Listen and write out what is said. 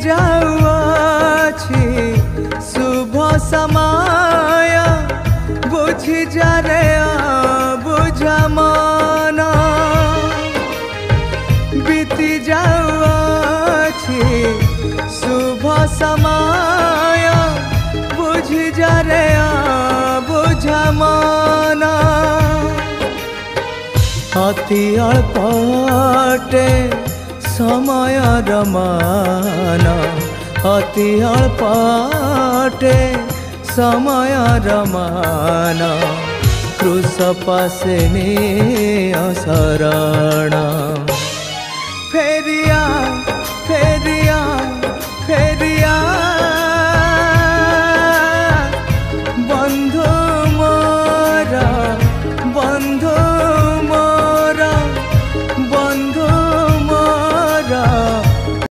जाऊछि शुभ समय बुझि जा रे बुझ मन बीती जाऊछि शुभ समय बुझि जा रे बुझ मन अति अल्पटे समय रमान अति अल्पटे समय रमान क्रूस पासे शरण फेरिया